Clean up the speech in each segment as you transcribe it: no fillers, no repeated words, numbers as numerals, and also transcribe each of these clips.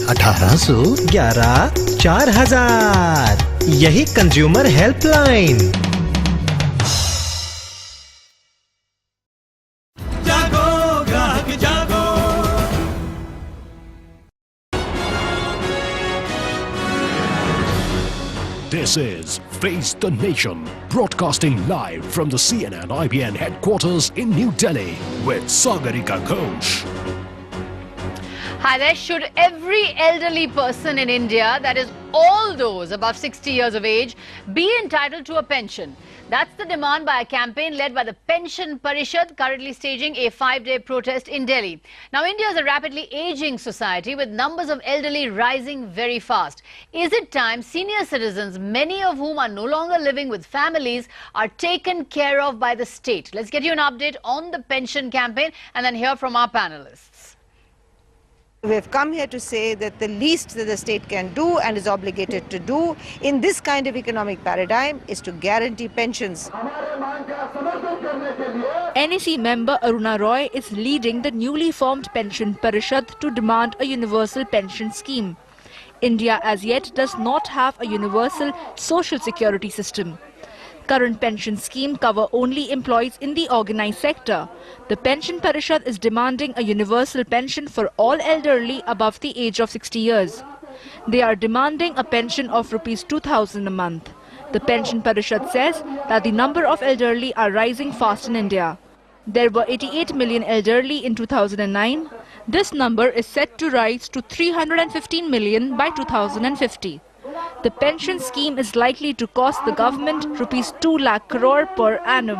1811 4000। यही consumer helpline. जागो ग्राहक जागो। This is Face the Nation, broadcasting live from the CNN IBN headquarters in New Delhi with Sagarika Ghosh. Hi there. Should every elderly person in India, that is all those above 60 years of age, be entitled to a pension? That's the demand by a campaign led by the Pension Parishad, currently staging a 5-day protest in Delhi. Now, India is a rapidly aging society with numbers of elderly rising very fast. Is it time senior citizens, many of whom are no longer living with families, are taken care of by the state? Let's get you an update on the pension campaign and then hear from our panelists. We've come here to say that the least that the state can do and is obligated to do in this kind of economic paradigm is to guarantee pensions. NEC member Aruna Roy is leading the newly formed Pension Parishad to demand a universal pension scheme. India as yet does not have a universal social security system. Current pension scheme cover only employees in the organized sector. The Pension Parishad is demanding a universal pension for all elderly above the age of 60 years. They are demanding a pension of rupees 2,000 a month. The Pension Parishad says that the number of elderly are rising fast in India. There were 88 million elderly in 2009. This number is set to rise to 315 million by 2050. The pension scheme is likely to cost the government rupees 2 lakh crore per annum.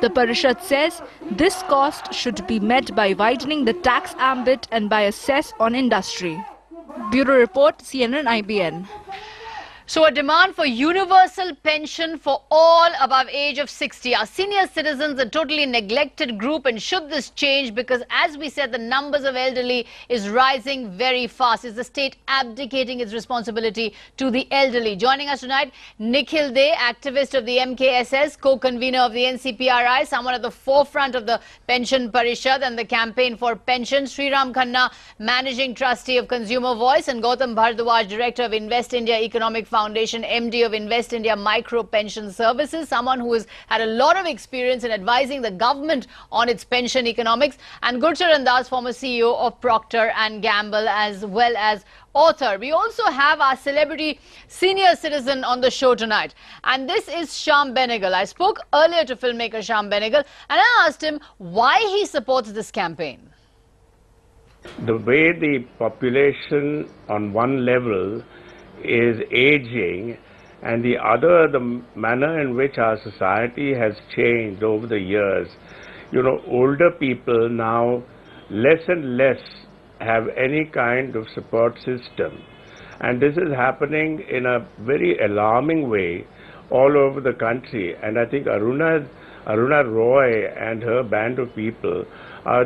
The Parishad says this cost should be met by widening the tax ambit and by a cess on industry. Bureau Report, CNN IBN. So a demand for universal pension for all above age of 60. Our senior citizens, a totally neglected group, and should this change? Because as we said, the numbers of elderly is rising very fast. Is the state abdicating its responsibility to the elderly? Joining us tonight, Nikhil De, activist of the MKSS, co-convener of the NCPRI, someone at the forefront of the Pension Parishad and the campaign for pensions. Sriram Khanna, managing trustee of Consumer Voice, and Gautam Bhardwaj, director of Invest India Economic Foundation, MD of Invest India Micro Pension Services, someone who has had a lot of experience in advising the government on its pension economics, and Gurcharan Das, former CEO of Procter and Gamble, as well as author. We also have our celebrity senior citizen on the show tonight, and this is Shyam Benegal. I spoke earlier to filmmaker Shyam Benegal and I asked him why he supports this campaign. The way the population on one level is aging, and the other, the manner in which our society has changed over the years. You know, older people now less and less have any kind of support system, and this is happening in a very alarming way all over the country. And I think Aruna Roy and her band of people are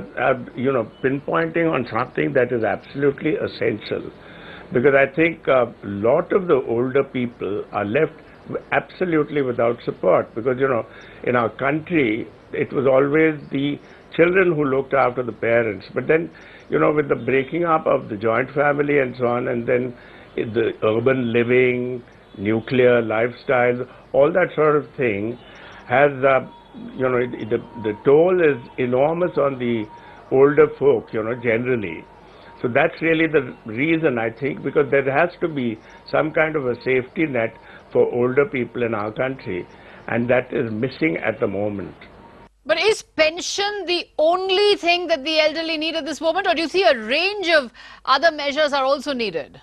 pinpointing on something that is absolutely essential. Because I think a lot of the older people are left absolutely without support. Because, you know, in our country, it was always the children who looked after the parents. But then, you know, with the breaking up of the joint family and so on, and then the urban living, nuclear lifestyle, all that sort of thing has, the toll is enormous on the older folk, you know, generally. So that's really the reason, I think, because there has to be some kind of a safety net for older people in our country, and that is missing at the moment. But is pension the only thing that the elderly need at this moment, or do you see a range of other measures are also needed?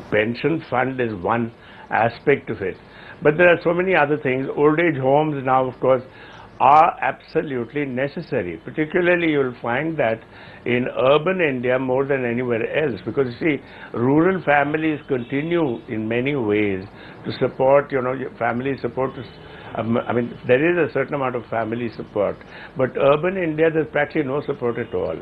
Pension fund is one aspect of it, but there are so many other things. Old age homes now, of course, are absolutely necessary. Particularly, you'll find that in urban India more than anywhere else, because you see, rural families continue in many ways to support, you know, family support. I mean, there is a certain amount of family support, but urban India, there's practically no support at all.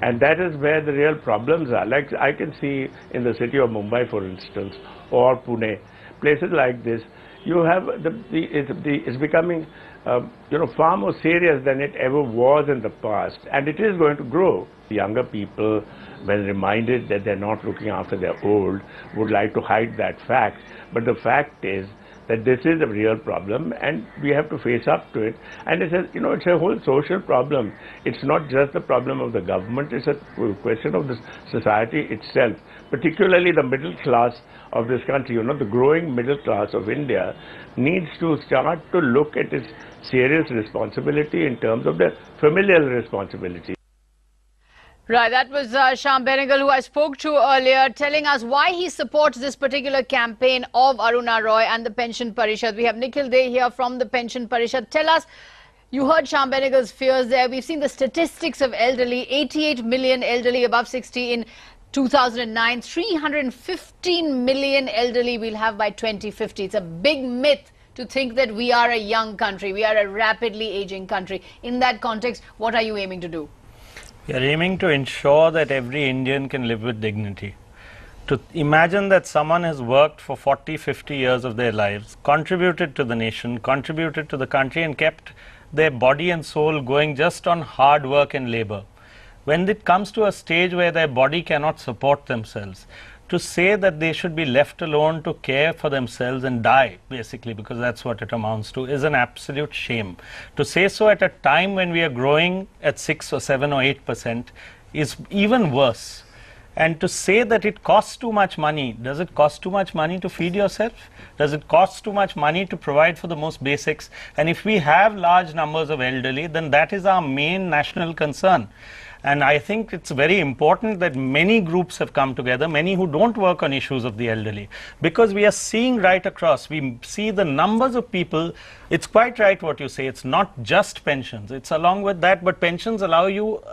And that is where the real problems are. Like I can see in the city of Mumbai, for instance, or Pune, places like this, you have it's becoming far more serious than it ever was in the past, and it is going to grow. younger people, when reminded that they're not looking after their old, would like to hide that fact. But the fact is that this is a real problem and we have to face up to it. And it's it's a whole social problem. It's not just the problem of the government, it's a question of the society itself, particularly the middle class of this country. The growing middle class of India needs to start to look at its serious responsibility in terms of the familial responsibility. Right, that was Shyam Benegal, who I spoke to earlier, telling us why he supports this particular campaign of Aruna Roy and the Pension Parishad. We have Nikhil Dey here from the Pension Parishad. Tell us, you heard Shyam Benegal's fears there. We've seen the statistics of elderly, 88 million elderly above 60 in 2009, 315 million elderly we'll have by 2050. It's a big myth to think that we are a young country, we are a rapidly aging country. In that context, what are you aiming to do? We are aiming to ensure that every Indian can live with dignity. To imagine that someone has worked for 40, 50 years of their lives, contributed to the nation, contributed to the country and kept their body and soul going just on hard work and labor. When it comes to a stage where their body cannot support themselves, to say that they should be left alone to care for themselves and die, basically, because that's what it amounts to, is an absolute shame. To say so at a time when we are growing at 6 or 7 or 8% is even worse. And to say that it costs too much money, does it cost too much money to feed yourself? Does it cost too much money to provide for the most basics? And if we have large numbers of elderly, then that is our main national concern. And I think it's very important that many groups have come together, many who don't work on issues of the elderly, because we are seeing right across, we see the numbers of people. It's quite right what you say, it's not just pensions, it's along with that, but pensions allow you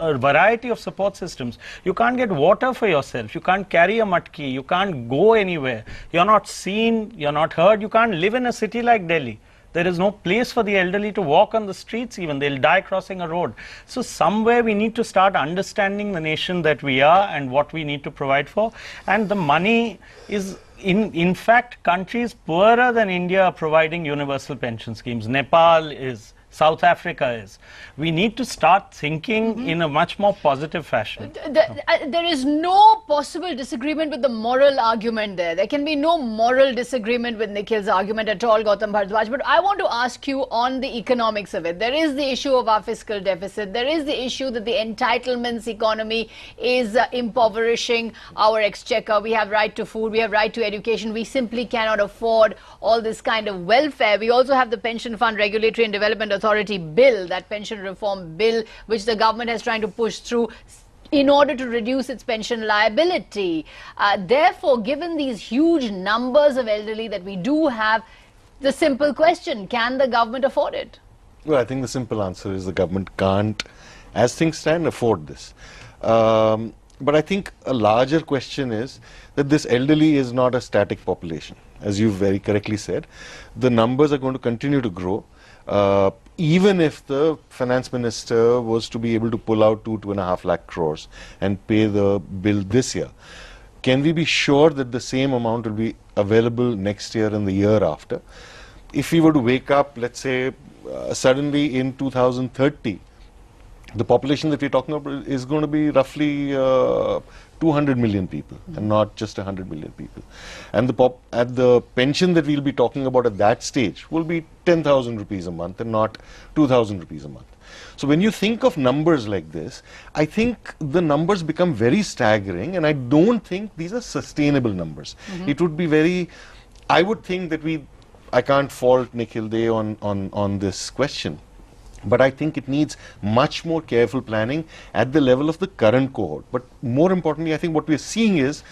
a variety of support systems. You can't get water for yourself, you can't carry a matki, you can't go anywhere, you're not seen, you're not heard, you can't live in a city like Delhi. There is no place for the elderly to walk on the streets even. They'll die crossing a road. So somewhere we need to start understanding the nation that we are and what we need to provide for. And the money is, in fact, countries poorer than India are providing universal pension schemes. Nepal is. South Africa is. We need to start thinking in a much more positive fashion. There is no possible disagreement with the moral argument there. There can be no moral disagreement with Nikhil's argument at all, Gautam Bharadwaj. But I want to ask you on the economics of it. There is the issue of our fiscal deficit. There is the issue that the entitlements economy is impoverishing our exchequer. We have right to food. We have right to education. We simply cannot afford all this kind of welfare. We also have the Pension Fund Regulatory and Development Authority bill, that pension reform bill, which the government is trying to push through in order to reduce its pension liability. Therefore, given these huge numbers of elderly that we do have, the simple question, can the government afford it? Well, I think the simple answer is the government can't, as things stand, afford this. But I think a larger question is that this elderly is not a static population. As you very correctly said, the numbers are going to continue to grow. Even if the finance minister was to be able to pull out 2.5 lakh crores and pay the bill this year, can we be sure that the same amount will be available next year and the year after? If we were to wake up, let's say, suddenly in 2030, the population that we're talking about is going to be roughly 200 million people and not just 100 million people. And the pension that we'll be talking about at that stage will be 10,000 rupees a month and not 2,000 rupees a month. So when you think of numbers like this, I think the numbers become very staggering, and I don't think these are sustainable numbers. It would be very, I would think that I can't fault Nikhil Dey on this question. But I think it needs much more careful planning at the level of the current cohort. But more importantly, I think what we're seeing is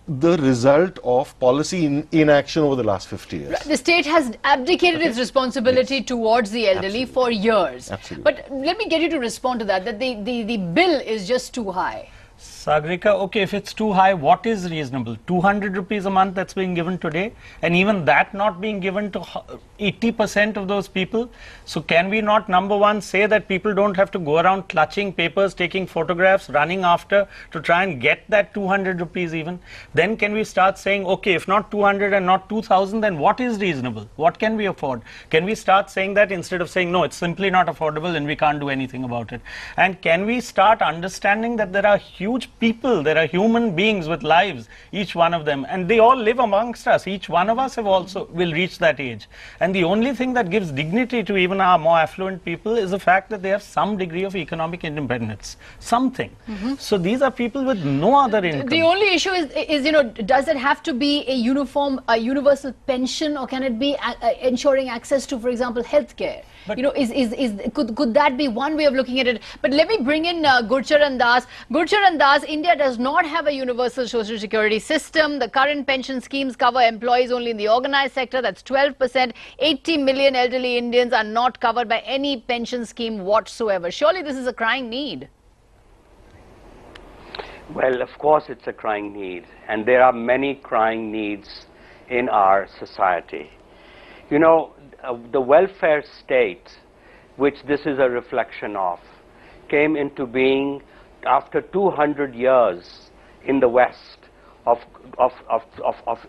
the result of policy inaction over the last 50 years. The state has abdicated its responsibility towards the elderly for years. Absolutely. But let me get you to respond to that, that the bill is just too high. Sagrika, okay, if it's too high, what is reasonable? 200 rupees a month that's being given today, and even that not being given to 80% of those people. So can we not, number one, say that people don't have to go around clutching papers, taking photographs, running after to try and get that 200 rupees even? Then can we start saying, okay, if not 200 and not 2000, then what is reasonable? What can we afford? Can we start saying that instead of saying, no, it's simply not affordable and we can't do anything about it? And can we start understanding that there are huge people, there are human beings with lives, each one of them, and they all live amongst us. Each one of us will reach that age. And the only thing that gives dignity to even our more affluent people is the fact that they have some degree of economic independence, something. So these are people with no other income. The only issue is, you know, does it have to be a universal pension, or can it be ensuring access to, for example, healthcare? But you know, could that be one way of looking at it? But let me bring in Gurcharan Das. Gurcharan Das, India does not have a universal social security system. The current pension schemes cover employees only in the organized sector. That's 12%. 80 million elderly Indians are not covered by any pension scheme whatsoever. Surely this is a crying need. Well, of course it's a crying need, and there are many crying needs in our society. You know, the welfare state, which this is a reflection of, came into being after 200 years in the West of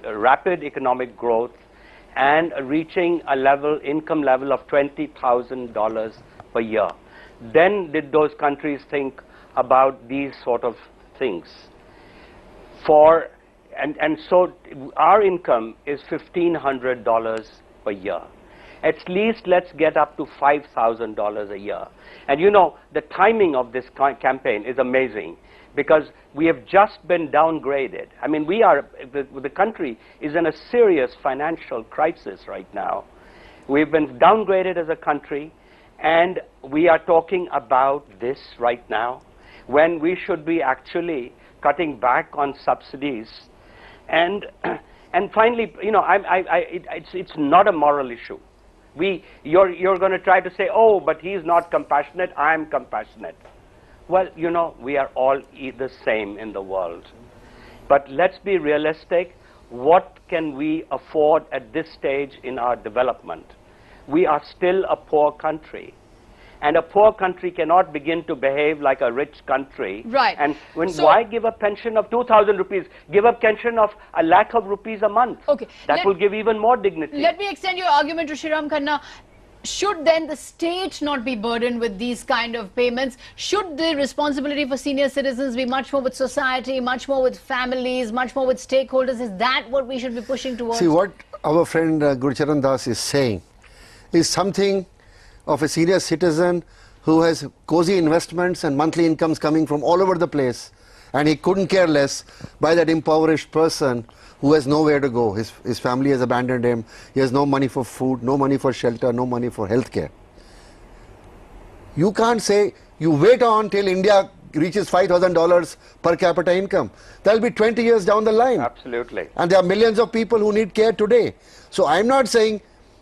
rapid economic growth and reaching a income level of $20,000 per year. Then did those countries think about these sort of things. And so our income is $1,500 per year. At least let's get up to $5,000 a year. And you know, the timing of this campaign is amazing, because we have just been downgraded. I mean, the country is in a serious financial crisis right now. We've been downgraded as a country, and we are talking about this right now, when we should be actually cutting back on subsidies. And finally, you know, it's not a moral issue. You're going to try to say, oh, but he's not compassionate, I'm compassionate. Well, you know, we are all the same in the world. But let's be realistic. What can we afford at this stage in our development? We are still a poor country. And a poor country cannot begin to behave like a rich country. Right. And why give a pension of 2,000 rupees? Give a pension of 1,00,000 rupees a month. Okay. That will give even more dignity. Let me extend your argument to Shriram Khanna. Should then the state not be burdened with these kind of payments? Should the responsibility for senior citizens be much more with society, much more with families, much more with stakeholders? Is that what we should be pushing towards? See, what our friend Gurcharan Das is saying is something of a senior citizen who has cozy investments and monthly incomes coming from all over the place, and he couldn't care less by that impoverished person who has nowhere to go. His family has abandoned him. He has no money for food, no money for shelter, no money for healthcare. You can't say you wait on till India reaches $5,000 per capita income. That'll be 20 years down the line. Absolutely. And there are millions of people who need care today. So I'm not saying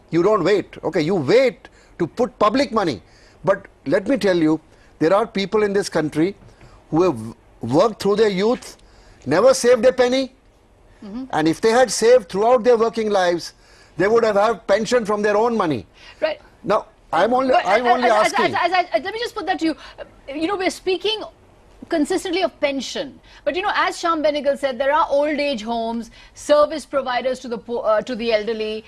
you don't wait. Okay, you wait to put public money. But let me tell you, there are people in this country who have worked through their youth, never saved a penny, and if they had saved throughout their working lives, they would have had pension from their own money. Right. Now, I'm only asking. Let me just put that to you. You know, we're speaking consistently of pension, but you know, as Shyam Benegal said, there are old age homes, service providers to the elderly,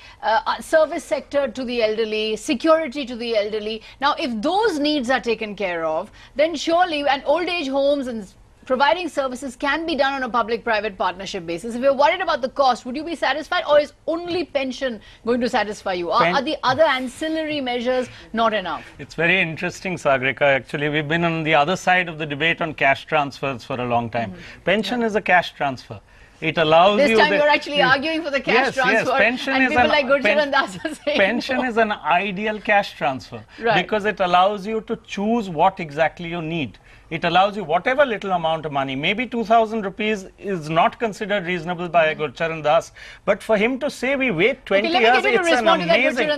service sector to the elderly, security to the elderly. Now, if those needs are taken care of, then surely, and old age homes and providing services can be done on a public-private partnership basis. If you're worried about the cost, would you be satisfied, or is only pension going to satisfy you? Are the other ancillary measures not enough? It's very interesting, Sagrika. Actually, we've been on the other side of the debate on cash transfers for a long time. Pension is a cash transfer. It allows you... This time you're actually arguing for the cash transfer. Yes, pension and is people like Gurcharan Das are saying... Pension is an ideal cash transfer. Right. Because it allows you to choose what exactly you need. It allows you whatever little amount of money. Maybe 2,000 rupees is not considered reasonable by Gurcharan Das, but for him to say we wait 20 years, it's an amazing...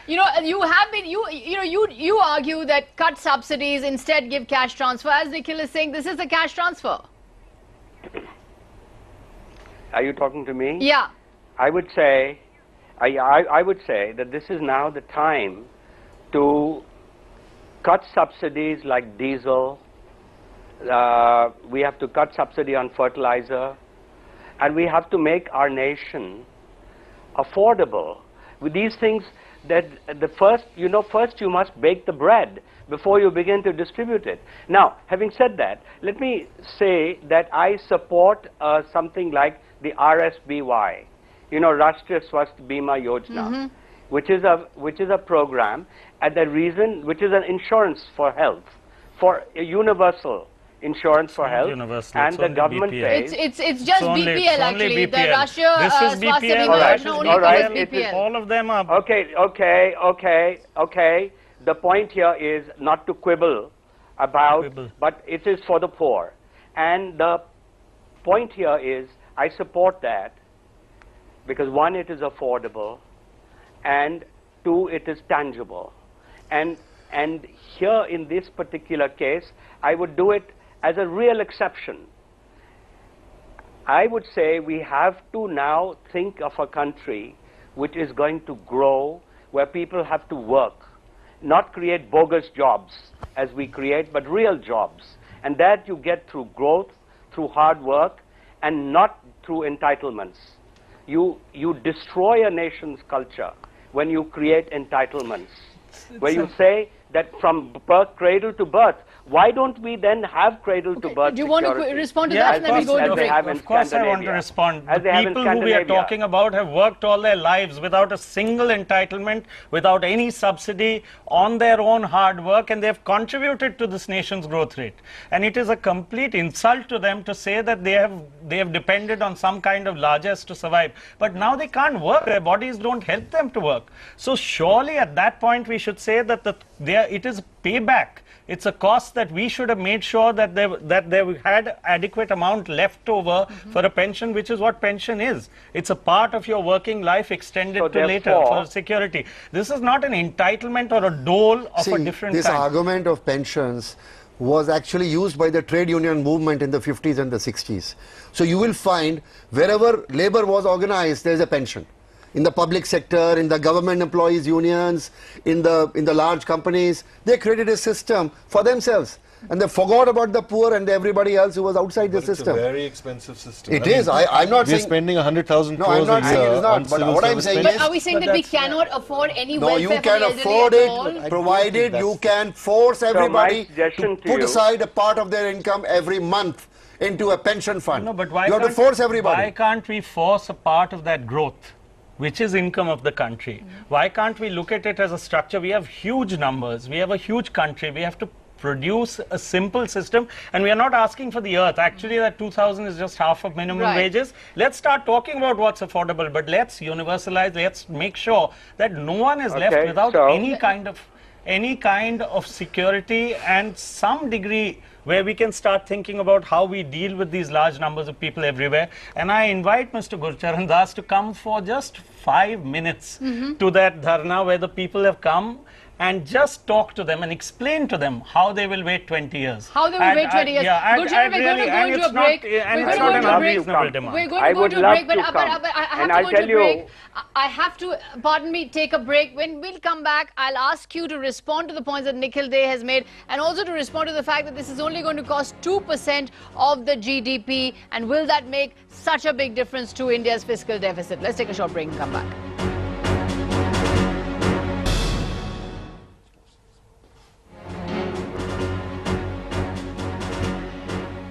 You know, you have been, you argue that cut subsidies, instead give cash transfer. As Nikhil is saying, this is a cash transfer. Are you talking to me? Yeah. I would say, I would say that this is now the time to cut subsidies like diesel. We have to cut subsidy on fertilizer, and we have to make our nation affordable. With these things, that first you must bake the bread before you begin to distribute it. Now, having said that, let me say that I support something like the RSBY, Rashtriya Swasth Bima Yojana, which is a program, and the reason, which is an insurance for health, for a universal insurance for health, and the government pays. It's just BPL actually. The Rashtriya Swasth Bima Yojana only covers BPL. All of them are. Okay. The point here is not to quibble about, but it is for the poor. And the point here is, I support that because one, it is affordable, and two, it is tangible. And here in this particular case, I would do it as a real exception. I would say we have to now think of a country which is going to grow, where people have to work, not create bogus jobs as we create, but real jobs. And that you get through growth, through hard work, and not through entitlements. You destroy a nation's culture when you create entitlements, where you say that from birth, cradle to birth. Why don't we then have cradle to birth? Do you want to respond to that, and then we go into break? Of course I want to respond. The people who we are talking about have worked all their lives without a single entitlement, without any subsidy, on their own hard work, and they have contributed to this nation's growth rate. And it is a complete insult to them to say that they have depended on some kind of largesse to survive. But now they can't work. Their bodies don't help them to work. So surely at that point we should say that it is payback. It's a cost that we should have made sure that they had adequate amount left over for a pension, which is what pension is. It's a part of your working life extended to later for security. This is not an entitlement or a dole of a different this kind. argument of pensions was actually used by the trade union movement in the 50s and the 60s. So you will find wherever labor was organized, there is a pension. In the public sector, in the government employees unions, in the large companies, they created a system for themselves, and they forgot about the poor and everybody else who was outside the system. It's a very expensive system. It is. I'm not saying we're spending 100,000 crores. No, I'm not saying it's not. But what I'm saying is, are we saying that we cannot afford any welfare? No, you can afford it, provided you can force everybody to put aside a part of their income every month into a pension fund. No, but why you have to force everybody. Why can't we force a part of that growth, which is income of the country? Why can't we look at it as a structure? We have huge numbers. We have a huge country. We have to produce a simple system, and we are not asking for the earth. Actually, that 2,000 is just half of minimum wages. Let's start talking about what's affordable, but let's universalize. Let's make sure that no one is left without any kind of security and some degree where we can start thinking about how we deal with these large numbers of people everywhere. And I invite Mr. Gurcharan Das to come for just 5 minutes to that dharna where the people have come, and just talk to them and explain to them how they will wait 20 years. How they will wait 20 years. Yeah, Gurcharan, we're going to go into a break. And it's not an unreasonable demand. We're going to go into a break, but I have to go into a break. I have to, pardon me, take a break. When we'll come back, I'll ask you to respond to the points that Nikhil Dey has made, and also to respond to the fact that this is only going to cost 2% of the GDP, and will that make such a big difference to India's fiscal deficit? Let's take a short break and come back.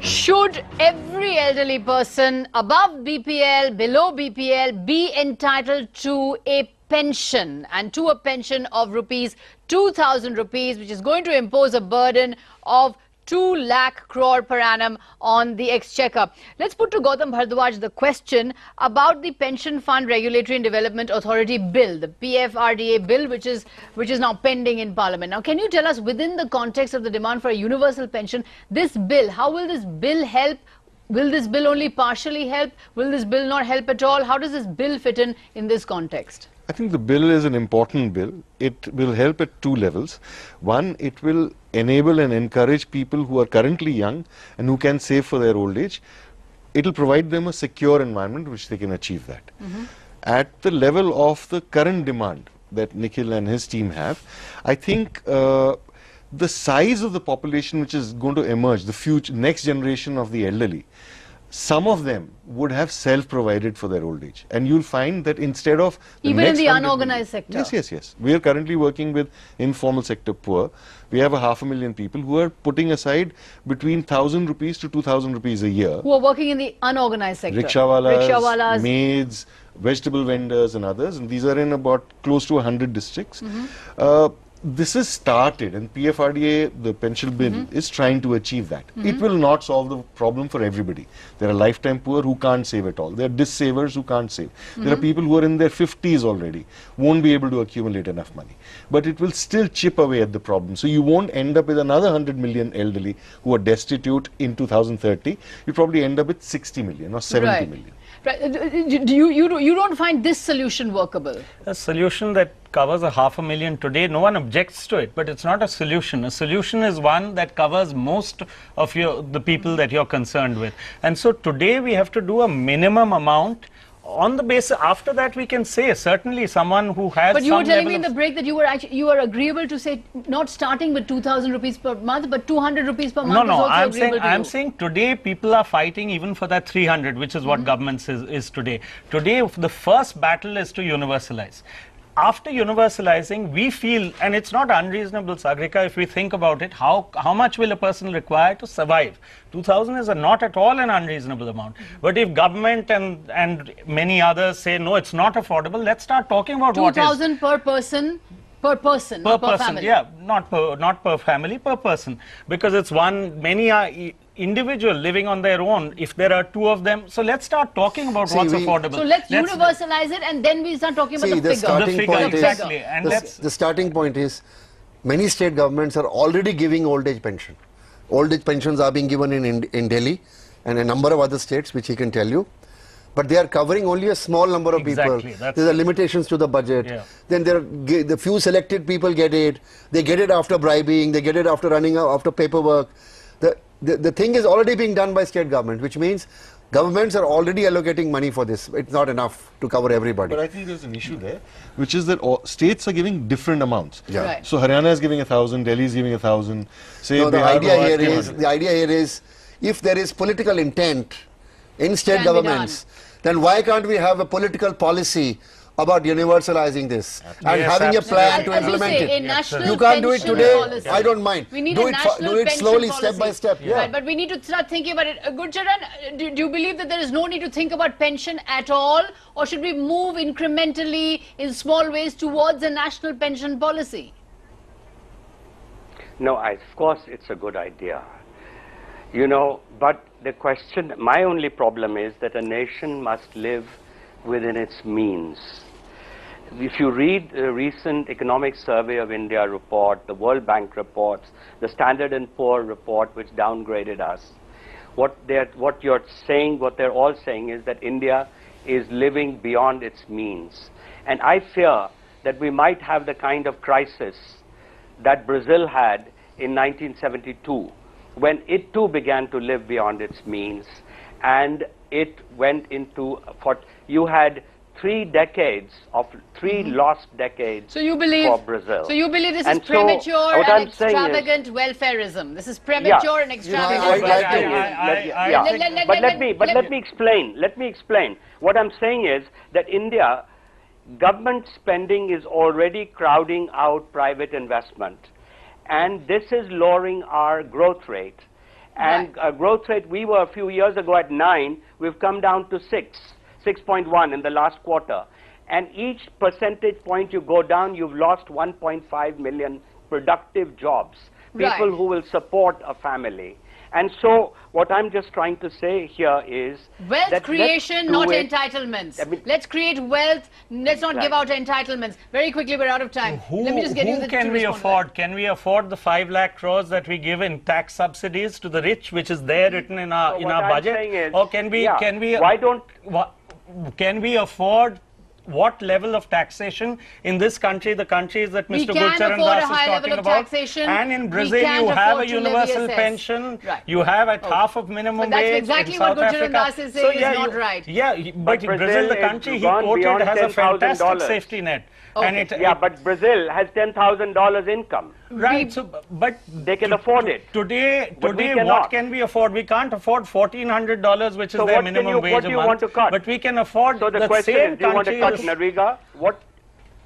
Should every elderly person above BPL, below BPL be entitled to a pension, and to a pension of rupees 2,000 rupees, which is going to impose a burden of 2 lakh crore per annum on the exchequer? Let's put to Gautam Bhardwaj the question about the Pension Fund Regulatory and Development Authority bill, the PFRDA bill, which is now pending in Parliament. Now, can you tell us, within the context of the demand for a universal pension, this bill, how will this bill help? Will this bill only partially help? Will this bill not help at all? How does this bill fit in this context? I think the bill is an important bill. It will help at 2 levels. One, it will enable and encourage people who are currently young and who can save for their old age. it'll provide them a secure environment which they can achieve that. At the level of the current demand that Nikhil and his team have, I think the size of the population which is going to emerge, the future next generation of the elderly, some of them would have self-provided for their old age, and you'll find that instead of even in the unorganized sector. Yes. We are currently working with informal sector poor. We have 500,000 people who are putting aside between 1,000 rupees to 2,000 rupees a year. Who are working in the unorganized sector. Rickshawalas, maids, vegetable vendors and others, and these are in about close to 100 districts. This is started, and PFRDA, the pension bill, is trying to achieve that. It will not solve the problem for everybody. There are lifetime poor who can't save at all. There are dis-savers who can't save. There are people who are in their 50s already, won't be able to accumulate enough money. But it will still chip away at the problem. So you won't end up with another 100 million elderly who are destitute in 2030. You probably end up with 60 million or 70 million. Right. You don't find this solution workable? A solution that covers 500,000 today, no one objects to it, but it's not a solution. A solution is one that covers most of the people that you're concerned with. And so today we have to do a minimum amount. On the basis, after that we can say certainly someone who has. But you were telling me in the break that you were agreeable to say not starting with 2,000 rupees per month, but 200 rupees per month. No, I'm saying today people are fighting even for that 300, which is what government is today. Today the first battle is to universalize. After universalizing, we feel, and it's not unreasonable, Sagrika, if we think about it, how much will a person require to survive? 2,000 is not at all an unreasonable amount. But if government and many others say, no, it's not affordable, let's start talking about what is. 2,000 per person? Per person, per family. Yeah, not per family, per person. Because it's many are individual living on their own, if there are two of them. So let's start talking about what's affordable. So let's universalize it, and then we start talking about the figure. The starting point is, many state governments are already giving old age pension. Old age pensions are being given in Delhi and a number of other states, which he can tell you. But they are covering only a small number of people. There are limitations to the budget. Then the few selected people get it. They get it after bribing. They get it after running after paperwork. The thing is already being done by state government, which means governments are already allocating money for this. It's not enough to cover everybody. But I think there's an issue there, which is that states are giving different amounts. Right. So Haryana is giving 1,000, Delhi is giving 1,000. No, the idea here is, if there is political intent in state governments, then why can't we have a political policy about universalizing this and having a plan to implement it? You can't do it today. I don't mind. We need do it slowly, step by step. Right, but we need to start thinking about it. Gurcharan, do you believe that there is no need to think about pension at all, or should we move incrementally in small ways towards a national pension policy? No, of course it's a good idea. But the question, my only problem is that a nation must live within its means. If you read the recent Economic Survey of India report, the World Bank reports, the Standard & Poor report, which downgraded us, what they're all saying is that India is living beyond its means. And I fear that we might have the kind of crisis that Brazil had in 1972, when it too began to live beyond its means, and it went into, you had 3 lost decades for Brazil. So you believe this is premature and extravagant welfareism? This is premature and extravagant welfareism. But let me explain. Let me explain. What I'm saying is that India, government spending is already crowding out private investment. And this is lowering our growth rate. And growth rate, we were a few years ago at 9, we've come down to 6.1 in the last quarter. And each percentage point you go down, you've lost 1.5 million productive jobs, people who will support a family. And so what I'm just trying to say here is wealth creation, not entitlements. Let's create wealth. Let's not give out entitlements. Very quickly, we're out of time. Let me just get you the can we afford? Can we afford the 5 lakh crores that we give in tax subsidies to the rich, which is there written in our budget? Or can we afford what level of taxation in this country, the countries that We Mr. can Gurcharan afford a Das is high talking level of about. taxation. And in We Brazil, can't you have a afford to levy universal a cess. pension. Right. You have at half of minimum But that's wage. exactly in what South Gurcharan Africa. Das is saying is not right. Yeah, but Brazil, Brazil the is country he gone quoted, beyond has a fantastic $10,000. safety net. Okay. And it, Yeah, but Brazil has $10,000 income. right. So, but They can afford it. Today, But we what cannot. can we afford? We can't afford $1,400, which is So their what can minimum you- wage what a do you month. want to cut? But we can afford So the the question same is, do you want to cut countries. Narega? What?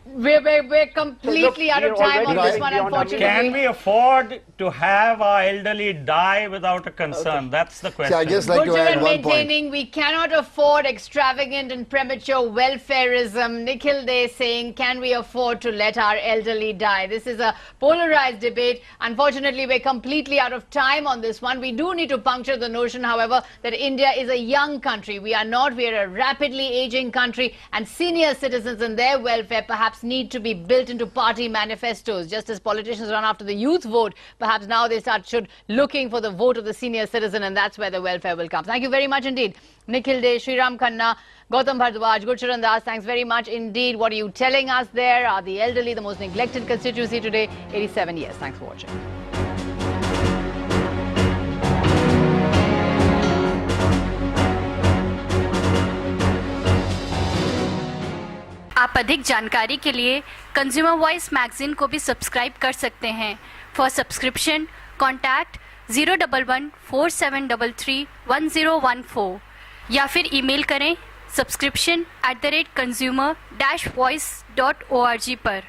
We're completely out of we're time on already this one, beyond our unfortunately. Can we afford to have our elderly die without a concern? That's the question. See, I just like to add Gurcharan one point. maintaining we cannot afford extravagant and premature welfareism. Nikhil Dey saying, can we afford to let our elderly die? This is a polarized debate. Unfortunately, we're completely out of time on this one. We do need to puncture the notion, however, that India is a young country. We are not. We are a rapidly aging country, and senior citizens and their welfare perhaps need to be built into party manifestos. Just as politicians run after the youth vote, perhaps now they should looking for the vote of the senior citizen, and that's where the welfare will come. Thank you very much indeed. Nikhil Dey, Sriram Khanna, Gautam Bhardwaj, Gurcharan Das, thanks very much indeed. What are you telling us there? Are the elderly the most neglected constituency today? 87 years. Thanks for watching. आप अधिक जानकारी के लिए consumer voice magazine को भी subscribe कर सकते हैं। फॉर सब्सक्रिप्शन कॉन्टैक्ट 01147331014 या फिर ईमेल करें subscription@consumer-voice.org पर।